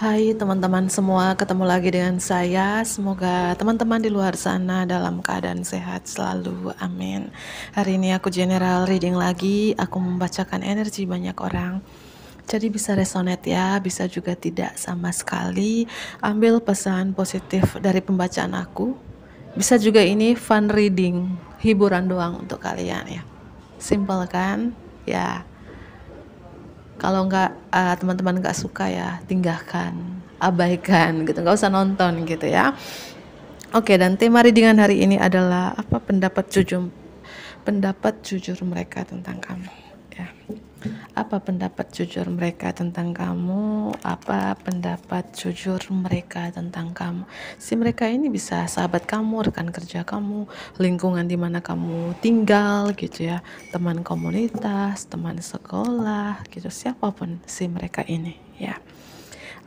Hai teman-teman semua, ketemu lagi dengan saya. Semoga teman-teman di luar sana dalam keadaan sehat selalu. Amin. Hari ini aku general reading lagi. Aku membacakan energi banyak orang. Jadi bisa resonate ya, bisa juga tidak sama sekali. Ambil pesan positif dari pembacaan aku. Bisa juga ini fun reading, hiburan doang untuk kalian ya. Simple kan? Ya. Kalau teman-teman nggak suka ya tinggalkan, abaikan gitu, nggak usah nonton gitu ya. Oke, dan tema readingan hari ini adalah pendapat jujur mereka tentang kamu ya. Apa pendapat jujur mereka tentang kamu? Apa pendapat jujur mereka tentang kamu? Si mereka ini bisa sahabat kamu, rekan kerja kamu, lingkungan di mana kamu tinggal gitu ya, teman komunitas, teman sekolah gitu, siapapun si mereka ini ya.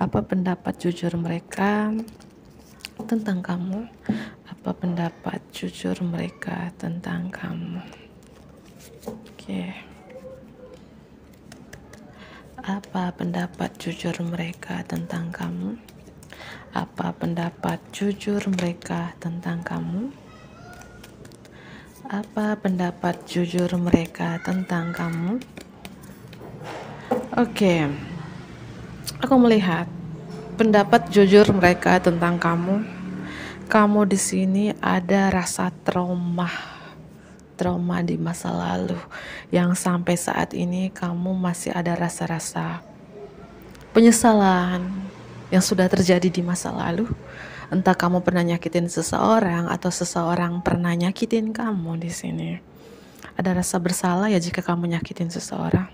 Apa pendapat jujur mereka tentang kamu? Apa pendapat jujur mereka tentang kamu? Oke. Apa pendapat jujur mereka tentang kamu? Apa pendapat jujur mereka tentang kamu? Apa pendapat jujur mereka tentang kamu? Oke. Aku melihat pendapat jujur mereka tentang kamu. Kamu di sini ada rasa trauma di masa lalu yang sampai saat ini kamu masih ada rasa-rasa penyesalan yang sudah terjadi di masa lalu. Entah kamu pernah nyakitin seseorang atau seseorang pernah nyakitin kamu di sini. Ada rasa bersalah ya jika kamu nyakitin seseorang.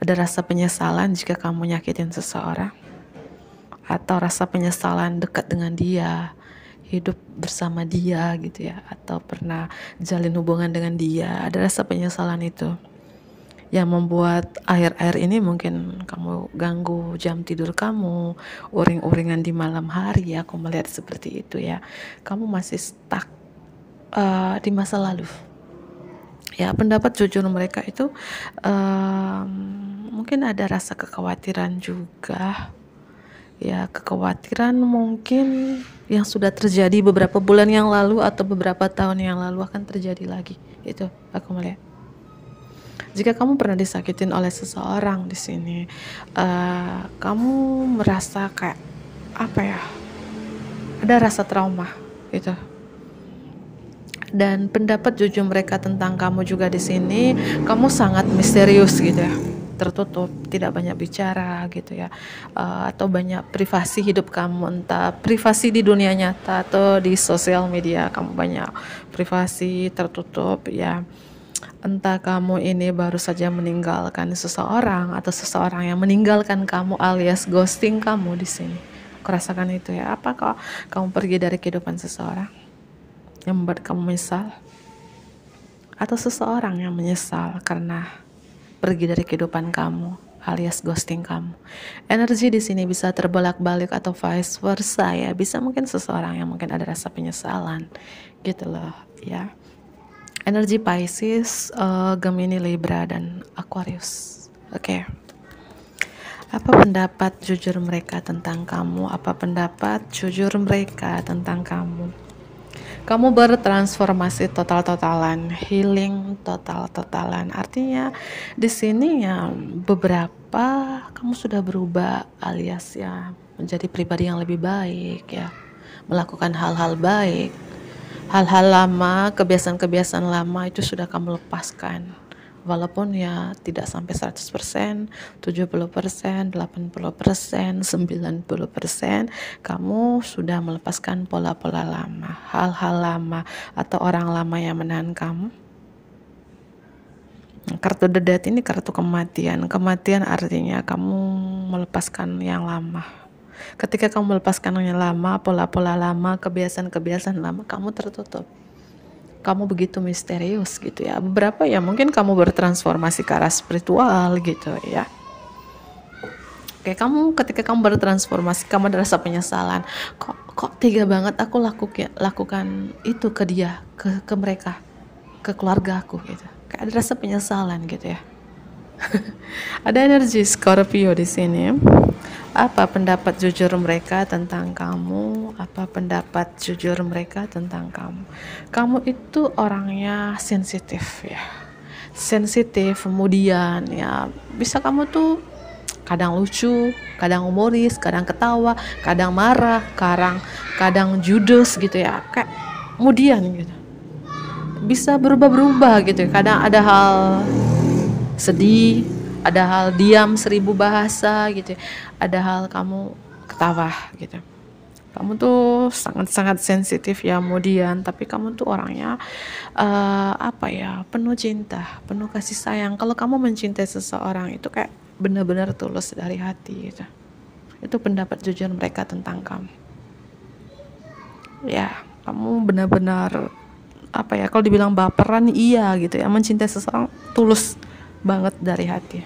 Ada rasa penyesalan jika kamu nyakitin seseorang. Atau rasa penyesalan dekat dengan dia, hidup bersama dia gitu ya, atau pernah jalin hubungan dengan dia. Ada rasa penyesalan itu yang membuat akhir-akhir ini mungkin kamu ganggu jam tidur kamu, uring-uringan di malam hari. Aku melihat seperti itu ya. Kamu masih stuck di masa lalu. Ya, pendapat jujur mereka itu mungkin ada rasa kekhawatiran juga. Ya, kekhawatiran mungkin yang sudah terjadi beberapa bulan yang lalu atau beberapa tahun yang lalu akan terjadi lagi. Itu aku melihat. Jika kamu pernah disakitin oleh seseorang di sini, kamu merasa kayak apa ya? Ada rasa trauma gitu. Dan pendapat jujur mereka tentang kamu juga di sini, kamu sangat misterius gitu ya, tertutup, tidak banyak bicara gitu ya, atau banyak privasi hidup kamu, entah privasi di dunia nyata atau di sosial media, kamu banyak privasi tertutup ya. Entah kamu ini baru saja meninggalkan seseorang atau seseorang yang meninggalkan kamu alias ghosting kamu di sini. Aku rasakan itu ya. Apakah kamu pergi dari kehidupan seseorang yang membuat kamu menyesal? Atau seseorang yang menyesal karena pergi dari kehidupan kamu alias ghosting kamu. Energi di sini bisa terbolak-balik atau vice versa ya. Bisa mungkin seseorang yang mungkin ada rasa penyesalan gitu loh ya. Energi Pisces, Gemini, Libra, dan Aquarius. Oke. Apa pendapat jujur mereka tentang kamu? Apa pendapat jujur mereka tentang kamu? Kamu bertransformasi total-totalan, healing total-totalan. Artinya di sini ya beberapa kamu sudah berubah alias ya menjadi pribadi yang lebih baik ya. Melakukan hal-hal baik. Hal-hal lama, kebiasaan-kebiasaan lama itu sudah kamu lepaskan. Walaupun ya tidak sampai 100%, 70%, 80%, 90%, kamu sudah melepaskan pola-pola lama, hal-hal lama atau orang lama yang menahan kamu. Kartu The Death ini kartu kematian. Kematian artinya kamu melepaskan yang lama. Ketika kamu melepaskan yang lama, pola-pola lama, kebiasaan-kebiasaan lama, kamu tertutup. Kamu begitu misterius gitu ya. Beberapa ya mungkin kamu bertransformasi ke arah spiritual gitu ya. Oke, ketika kamu bertransformasi, kamu ada rasa penyesalan. Kok tega banget aku lakukan itu ke dia, ke mereka, ke keluarga aku gitu. Kayak ada rasa penyesalan gitu ya. Ada energi Scorpio di sini. Apa pendapat jujur mereka tentang kamu? Apa pendapat jujur mereka tentang kamu? Kamu itu orangnya sensitif ya. Sensitif, kemudian ya bisa kamu tuh kadang lucu, kadang humoris, kadang ketawa, kadang marah, kadang judes gitu ya. Kayak kemudian gitu. Bisa berubah-berubah gitu ya. Kadang ada hal sedih, ada hal diam 1000 bahasa gitu ya. Ada hal kamu ketawa gitu. Kamu tuh sangat-sangat sensitif ya, kemudian tapi kamu tuh orangnya apa ya, penuh cinta, penuh kasih sayang. Kalau kamu mencintai seseorang itu kayak benar-benar tulus dari hati gitu. Itu pendapat jujur mereka tentang kamu. Ya, kamu benar-benar apa ya, kalau dibilang baperan iya gitu ya, mencintai seseorang tulus banget dari hati.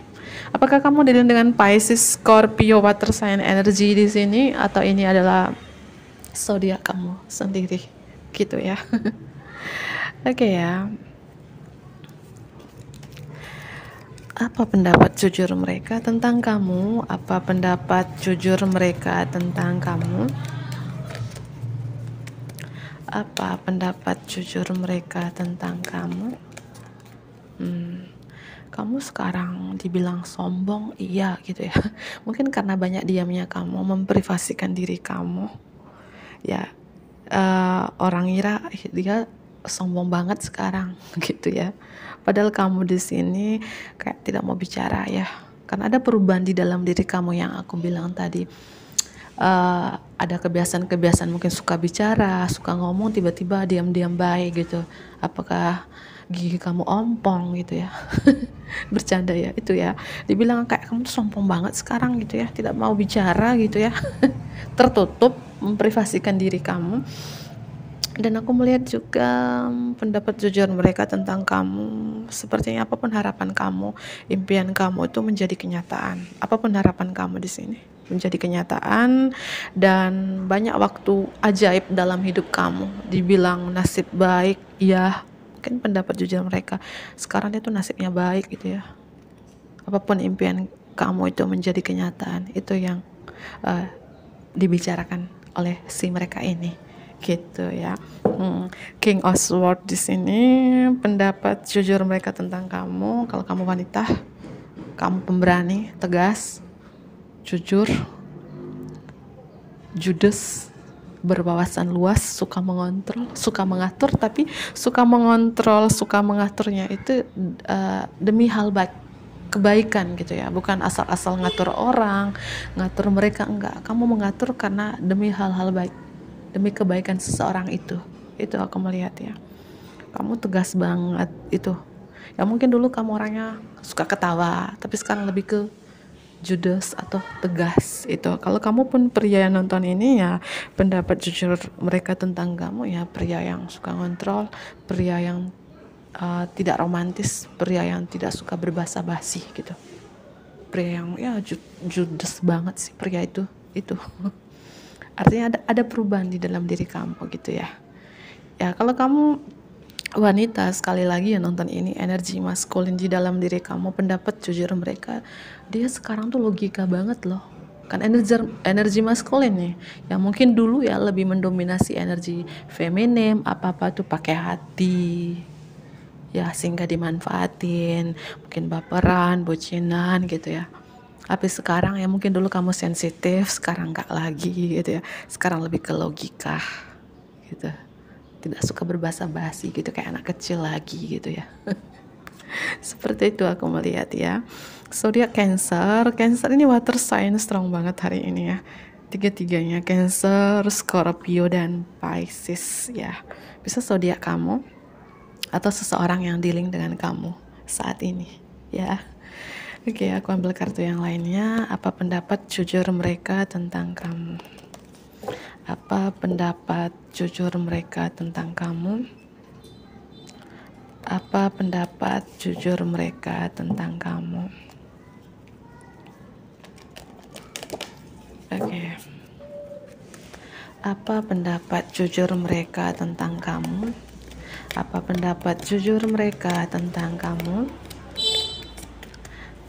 Apakah kamu dilihat dengan Pisces, Scorpio, water sign energy di sini, atau ini adalah zodiak kamu sendiri gitu ya? Oke ya. Apa pendapat jujur mereka tentang kamu? Apa pendapat jujur mereka tentang kamu? Apa pendapat jujur mereka tentang kamu? Kamu sekarang dibilang sombong, iya gitu ya. Mungkin karena banyak diamnya kamu, memprivasikan diri kamu. Ya, orang ngira dia sombong banget sekarang gitu ya. Padahal kamu di sini kayak tidak mau bicara ya. Karena ada perubahan di dalam diri kamu yang aku bilang tadi. Ada kebiasaan-kebiasaan, mungkin suka bicara, suka ngomong, tiba-tiba diam-diam baik gitu. Apakah gigi kamu ompong gitu ya? Bercanda ya itu ya. Dibilang kayak kamu tuh sombong banget sekarang gitu ya, tidak mau bicara gitu ya. Tertutup, memprivasikan diri kamu. Dan aku melihat juga pendapat jujur mereka tentang kamu. Sepertinya apapun harapan kamu, impian kamu itu menjadi kenyataan. Apapun harapan kamu di sini menjadi kenyataan, dan banyak waktu ajaib dalam hidup kamu. Dibilang nasib baik, ya mungkin pendapat jujur mereka sekarang itu nasibnya baik gitu ya. Apapun impian kamu itu menjadi kenyataan, itu yang dibicarakan oleh si mereka ini gitu ya. King of Swords di sini pendapat jujur mereka tentang kamu. Kalau kamu wanita, kamu pemberani, tegas, jujur, judes, berwawasan luas, suka mengontrol, suka mengatur, tapi suka mengontrol, suka mengaturnya itu demi hal baik, kebaikan gitu ya, bukan asal-asal ngatur orang, ngatur mereka, enggak. Kamu mengatur karena demi hal-hal baik, demi kebaikan seseorang itu aku melihat ya. Kamu tegas banget itu ya. Mungkin dulu kamu orangnya suka ketawa, tapi sekarang lebih ke judes atau tegas itu. Kalau kamu pun pria yang nonton ini ya, pendapat jujur mereka tentang kamu ya, pria yang suka ngontrol, pria yang tidak romantis, pria yang tidak suka berbahasa basi gitu, pria yang ya judes banget sih pria itu artinya ada perubahan di dalam diri kamu gitu ya. Ya kalau kamu wanita, sekali lagi ya nonton ini, energi maskulin di dalam diri kamu, pendapat jujur mereka, dia sekarang tuh logika banget loh. Kan energi maskulin nih, yang mungkin dulu ya lebih mendominasi energi feminim, apa-apa tuh pakai hati ya, sehingga dimanfaatin, mungkin baperan, bocinan gitu ya. Tapi sekarang ya mungkin dulu kamu sensitif, sekarang enggak lagi gitu ya. Sekarang lebih ke logika gitu, tidak suka berbahasa basi gitu kayak anak kecil lagi gitu ya. Seperti itu aku melihat ya. Zodiak Cancer ini water sign strong banget hari ini ya. Tiga-tiganya Cancer, Scorpio, dan Pisces ya. Bisa zodiak kamu atau seseorang yang dealing dengan kamu saat ini ya. Oke, aku ambil kartu yang lainnya. Apa pendapat jujur mereka tentang kamu? Apa pendapat jujur mereka tentang kamu? Apa pendapat jujur mereka tentang kamu? Oke. Apa pendapat jujur mereka tentang kamu? Apa pendapat jujur mereka tentang kamu?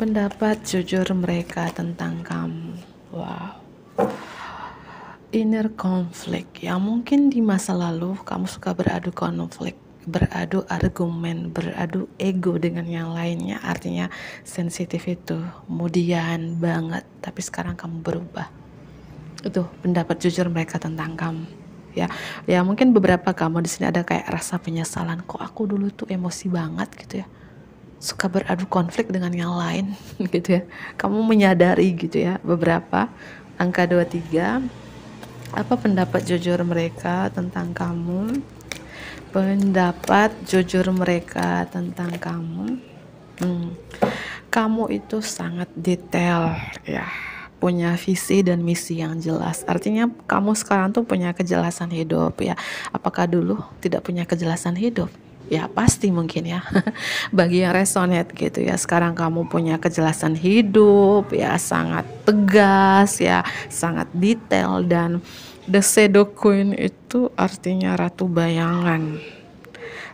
Pendapat jujur mereka tentang kamu. Wow. Inner conflict ya, mungkin di masa lalu kamu suka beradu konflik, beradu argumen, beradu ego dengan yang lainnya, artinya sensitif itu, kemudian banget, tapi sekarang kamu berubah. Itu pendapat jujur mereka tentang kamu. Ya, ya mungkin beberapa kamu di sini ada kayak rasa penyesalan, kok aku dulu tuh emosi banget gitu ya, suka beradu konflik dengan yang lain gitu ya. Kamu menyadari gitu ya, beberapa angka 23. Apa pendapat jujur mereka tentang kamu? Pendapat jujur mereka tentang kamu. Kamu itu sangat detail ya, punya visi dan misi yang jelas. Artinya kamu sekarang tuh punya kejelasan hidup ya. Apakah dulu tidak punya kejelasan hidup? Ya pasti mungkin ya. Bagi yang resonate gitu ya, sekarang kamu punya kejelasan hidup ya, sangat tegas ya, sangat detail. Dan the shadow queen itu artinya ratu bayangan.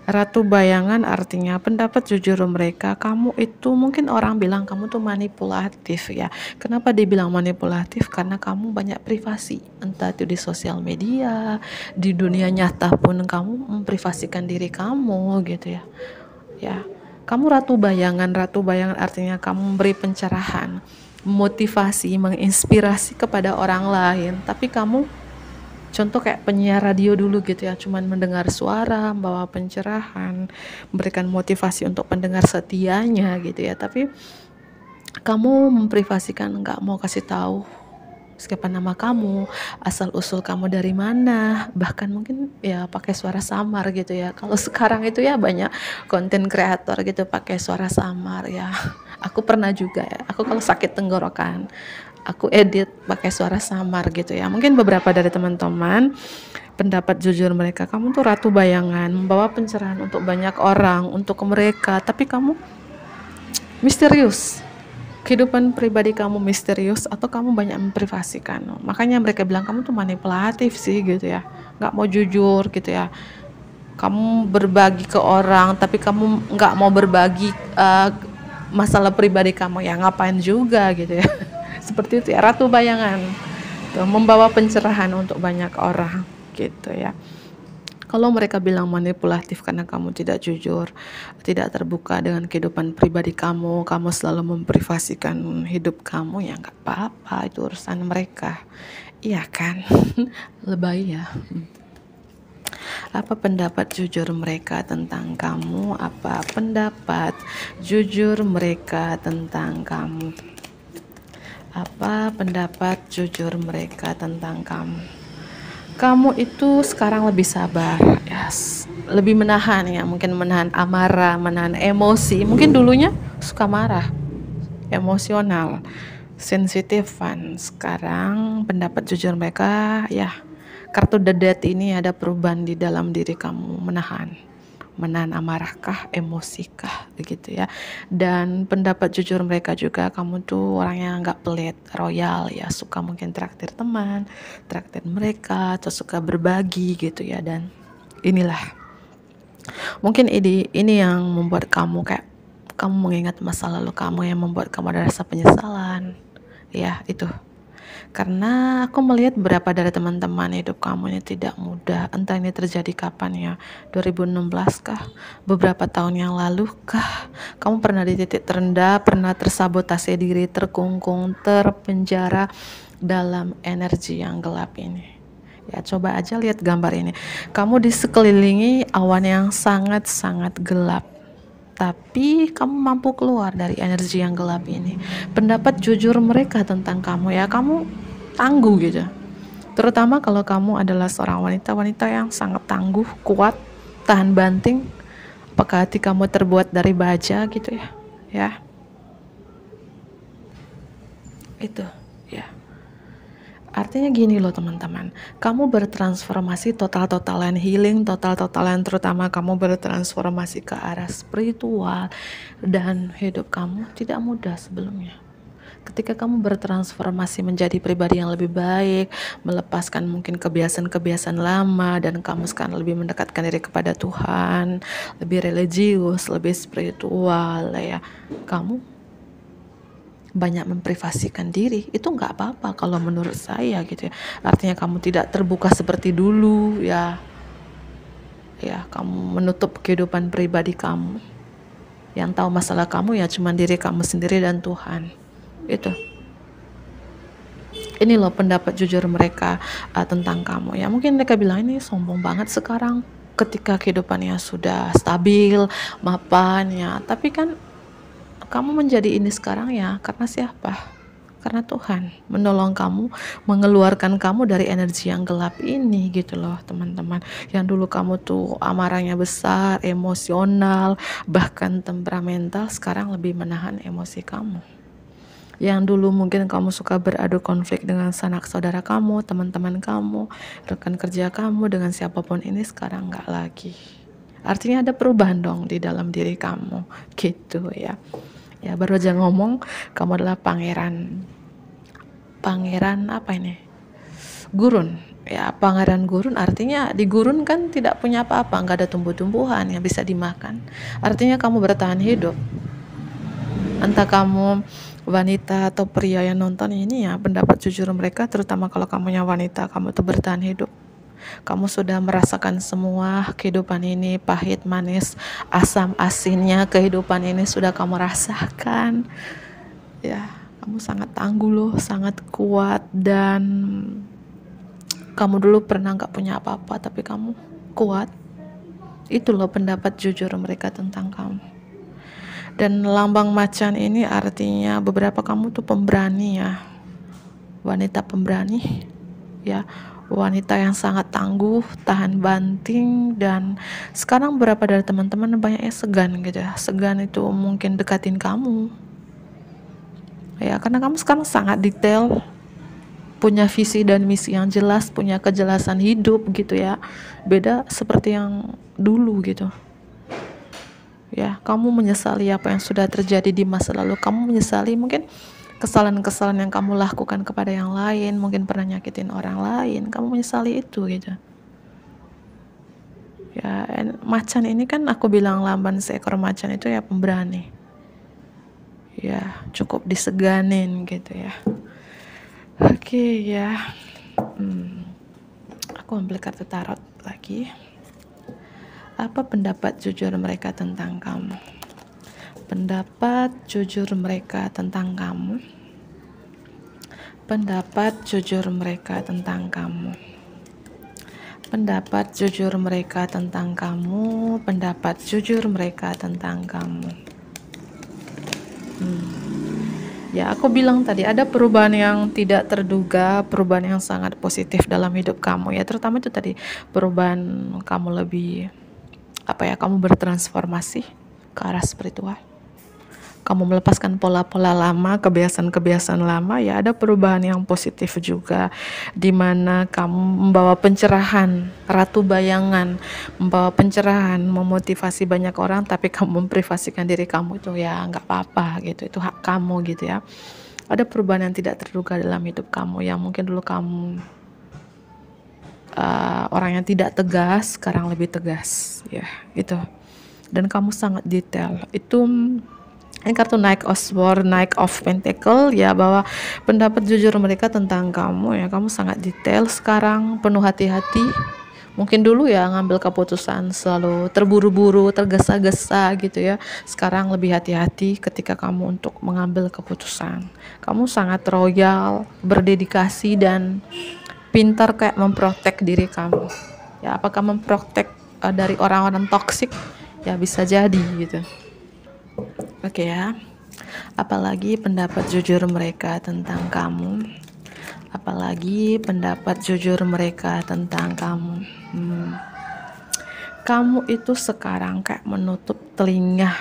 Ratu bayangan artinya pendapat jujur mereka, kamu itu mungkin orang bilang kamu tuh manipulatif ya. Kenapa dibilang manipulatif? Karena kamu banyak privasi, entah itu di sosial media, di dunia nyata pun kamu memprivasikan diri kamu gitu ya. Ya, kamu ratu bayangan artinya kamu memberi pencerahan, motivasi, menginspirasi kepada orang lain, tapi kamu contoh kayak penyiar radio dulu gitu ya, cuman mendengar suara, membawa pencerahan, memberikan motivasi untuk pendengar setianya gitu ya, tapi kamu memprivasikan, nggak mau kasih tahu siapa nama kamu, asal usul kamu dari mana, bahkan mungkin ya pakai suara samar gitu ya. Kalau sekarang itu ya banyak konten kreator gitu pakai suara samar ya. Aku pernah juga ya, aku kalau sakit tenggorokan aku edit pakai suara samar gitu ya. Mungkin beberapa dari teman-teman pendapat jujur mereka, kamu tuh ratu bayangan, membawa pencerahan untuk banyak orang, untuk mereka, tapi kamu misterius. Kehidupan pribadi kamu misterius atau kamu banyak memprivasikan. Makanya mereka bilang kamu tuh manipulatif sih gitu ya, nggak mau jujur gitu ya. Kamu berbagi ke orang tapi kamu nggak mau berbagi masalah pribadi kamu, ya ngapain juga gitu ya. Seperti itu ya, ratu bayangan tuh, membawa pencerahan untuk banyak orang gitu ya. Kalau mereka bilang manipulatif karena kamu tidak jujur, tidak terbuka dengan kehidupan pribadi kamu, kamu selalu memprivasikan hidup kamu, ya nggak apa-apa, itu urusan mereka, iya kan? Lebay ya. Apa pendapat jujur mereka tentang kamu? Apa pendapat jujur mereka tentang kamu? Apa pendapat jujur mereka tentang kamu? Kamu itu sekarang lebih sabar, yes. Lebih menahan ya, mungkin menahan amarah, menahan emosi. Mungkin dulunya suka marah, emosional, sensitifan. Sekarang pendapat jujur mereka ya, kartu the death ini ada perubahan di dalam diri kamu, menahan amarahkah, emosikah begitu ya. Dan pendapat jujur mereka juga, kamu tuh orang yang nggak pelit, royal ya, suka mungkin traktir teman, traktir mereka, atau suka berbagi gitu ya. Dan inilah mungkin ini yang membuat kamu kayak kamu mengingat masa lalu kamu, yang membuat kamu ada rasa penyesalan ya. Itu karena aku melihat beberapa dari teman-teman hidup kamu ini tidak mudah. Entah ini terjadi kapan ya, 2016 kah, beberapa tahun yang lalu kah, kamu pernah di titik terendah, pernah tersabotase diri, terkungkung, terpenjara dalam energi yang gelap ini. Ya coba aja lihat gambar ini, kamu di sekelilingi awan yang sangat-sangat gelap, tapi kamu mampu keluar dari energi yang gelap ini. Pendapat jujur mereka tentang kamu ya, kamu tangguh gitu. Terutama kalau kamu adalah seorang wanita yang sangat tangguh, kuat, tahan banting. Apakah hati kamu terbuat dari baja gitu ya? Ya. Itu, ya. Artinya gini loh teman-teman, kamu bertransformasi total-totalan, healing total-totalan, terutama kamu bertransformasi ke arah spiritual, dan hidup kamu tidak mudah sebelumnya. Ketika kamu bertransformasi menjadi pribadi yang lebih baik, melepaskan mungkin kebiasaan-kebiasaan lama, dan kamu sekarang lebih mendekatkan diri kepada Tuhan, lebih religius, lebih spiritual ya, kamu banyak memprivasikan diri, itu nggak apa-apa kalau menurut saya gitu ya. Artinya kamu tidak terbuka seperti dulu ya, kamu menutup kehidupan pribadi kamu. Yang tahu masalah kamu ya cuma diri kamu sendiri dan Tuhan. Itu. Ini loh pendapat jujur mereka tentang kamu ya. Mungkin mereka bilang ini sombong banget sekarang ketika kehidupannya sudah stabil, mapan ya. Tapi kan kamu menjadi ini sekarang ya karena siapa? Karena Tuhan menolong kamu, mengeluarkan kamu dari energi yang gelap ini gitu loh teman-teman. Yang dulu kamu tuh amarahnya besar, emosional, bahkan temperamental, sekarang lebih menahan emosi kamu. Yang dulu mungkin kamu suka beradu konflik dengan sanak saudara kamu, teman-teman kamu, rekan kerja kamu, dengan siapapun ini, sekarang nggak lagi. Artinya ada perubahan dong di dalam diri kamu gitu ya. Ya baru aja ngomong kamu adalah pangeran apa ini? Gurun. Ya, pangeran gurun artinya di gurun kan tidak punya apa-apa, nggak ada tumbuh-tumbuhan yang bisa dimakan. Artinya kamu bertahan hidup. Entah kamu wanita atau pria yang nonton ini ya, pendapat jujur mereka, terutama kalau kamunya wanita, kamu tuh bertahan hidup. Kamu sudah merasakan semua kehidupan ini, pahit, manis, asam, asinnya kehidupan ini sudah kamu rasakan. Ya, kamu sangat tangguh loh, sangat kuat, dan kamu dulu pernah gak punya apa-apa tapi kamu kuat. Itu loh pendapat jujur mereka tentang kamu. Dan lambang macan ini artinya beberapa kamu tuh pemberani ya, wanita pemberani ya, wanita yang sangat tangguh, tahan banting. Dan sekarang beberapa dari teman-teman banyaknya segan gitu ya. Segan itu mungkin dekatin kamu ya, karena kamu sekarang sangat detail, punya visi dan misi yang jelas, punya kejelasan hidup gitu ya. Beda seperti yang dulu gitu ya. Kamu menyesali apa yang sudah terjadi di masa lalu. Kamu menyesali mungkin kesalahan-kesalahan yang kamu lakukan kepada yang lain, mungkin pernah nyakitin orang lain, kamu menyesali itu gitu ya. Macan ini kan aku bilang lambang seekor macan itu ya pemberani ya, cukup diseganin gitu ya. Oke ya. Aku ambil kartu tarot lagi. Apa pendapat jujur mereka tentang kamu? Pendapat jujur mereka tentang kamu. Pendapat jujur mereka tentang kamu. Pendapat jujur mereka tentang kamu. Pendapat jujur mereka tentang kamu. Ya, aku bilang tadi ada perubahan yang tidak terduga, perubahan yang sangat positif dalam hidup kamu ya. Terutama itu tadi, perubahan kamu lebih kamu bertransformasi ke arah spiritual. Kamu melepaskan pola-pola lama, kebiasaan-kebiasaan lama ya. Ada perubahan yang positif juga, dimana kamu membawa pencerahan, ratu bayangan, membawa pencerahan, memotivasi banyak orang, tapi kamu memprivasikan diri kamu itu ya nggak apa-apa gitu, itu hak kamu gitu ya. Ada perubahan yang tidak terduga dalam hidup kamu, yang mungkin dulu kamu orang yang tidak tegas, sekarang lebih tegas ya itu. Dan kamu sangat detail. Itu ini kartu Knight of Swords, Knight of Pentacle ya, bahwa pendapat jujur mereka tentang kamu ya, kamu sangat detail sekarang, penuh hati-hati. Mungkin dulu ya ngambil keputusan selalu terburu-buru, tergesa-gesa gitu ya. Sekarang lebih hati-hati ketika kamu untuk mengambil keputusan. Kamu sangat royal, berdedikasi, dan pintar kayak memprotek diri kamu ya. Apakah memprotek dari orang-orang toksik ya, bisa jadi gitu. Oke ya. Apalagi pendapat jujur mereka tentang kamu. Apalagi pendapat jujur mereka tentang kamu. Kamu itu sekarang kayak menutup telinga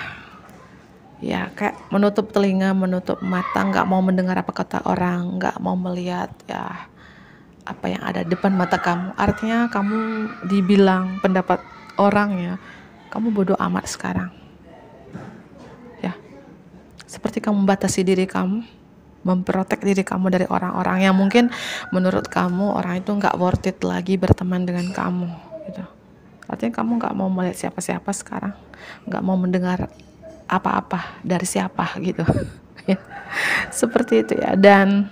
ya, kayak menutup telinga, menutup mata, nggak mau mendengar apa kata orang, nggak mau melihat ya apa yang ada depan mata kamu. Artinya kamu dibilang pendapat orang ya, kamu bodoh amat sekarang ya. Seperti kamu membatasi diri kamu, memprotek diri kamu dari orang-orang yang mungkin menurut kamu orang itu nggak worth it lagi berteman dengan kamu gitu. Artinya kamu nggak mau melihat siapa-siapa sekarang, nggak mau mendengar apa-apa dari siapa gitu Ya, seperti itu ya. Dan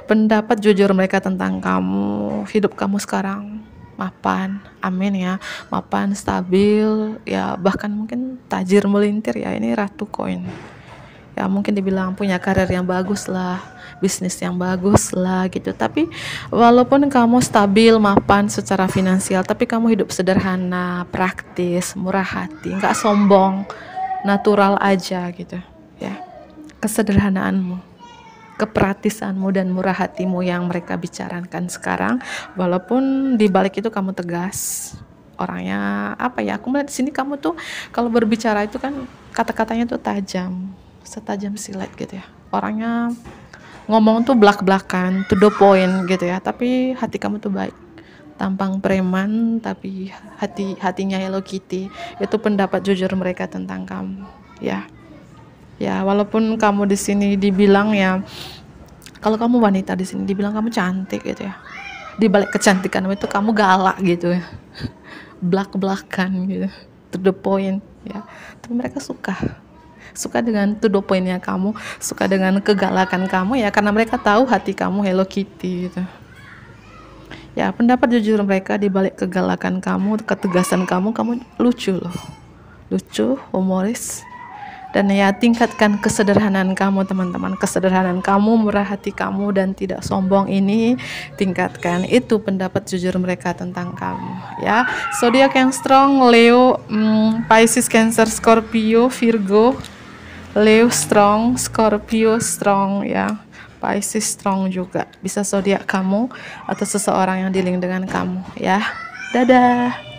pendapat jujur mereka tentang kamu, hidup kamu sekarang mapan, amin ya, mapan, stabil ya, bahkan mungkin tajir melintir ya. Ini ratu koin ya, mungkin dibilang punya karir yang bagus lah, bisnis yang bagus lah gitu. Tapi walaupun kamu stabil mapan secara finansial, tapi kamu hidup sederhana, praktis, murah hati, nggak sombong, natural aja gitu ya. Kesederhanaanmu, kepraktisanmu dan murah hatimu yang mereka bicarakan sekarang, walaupun di balik itu kamu tegas orangnya. Apa ya, aku melihat di sini kamu tuh kalau berbicara itu kan kata-katanya tuh tajam, setajam silet gitu ya. Orangnya ngomong tuh belak-belakan, to the point gitu ya. Tapi hati kamu tuh baik, tampang preman tapi hatinya Hello Kitty. Itu pendapat jujur mereka tentang kamu ya. Ya, walaupun kamu di sini dibilang ya, kalau kamu wanita di sini dibilang kamu cantik gitu ya. Di balik kecantikan itu kamu galak gitu ya. Belak-belakan gitu. To the point ya. Tapi mereka suka dengan to the point-nya kamu, suka dengan kegalakan kamu ya, karena mereka tahu hati kamu Hello Kitty gitu. Ya, pendapat jujur mereka di balik kegalakan kamu, ketegasan kamu lucu loh. Lucu, humoris. Dan ya, tingkatkan kesederhanaan kamu teman-teman, kesederhanaan kamu, murah hati kamu dan tidak sombong ini tingkatkan. Itu pendapat jujur mereka tentang kamu ya. Zodiak yang strong Leo, Pisces, Cancer, Scorpio, Virgo. Leo strong, Scorpio strong ya, Pisces strong juga. Bisa zodiak kamu atau seseorang yang dealing dengan kamu ya. Dadah.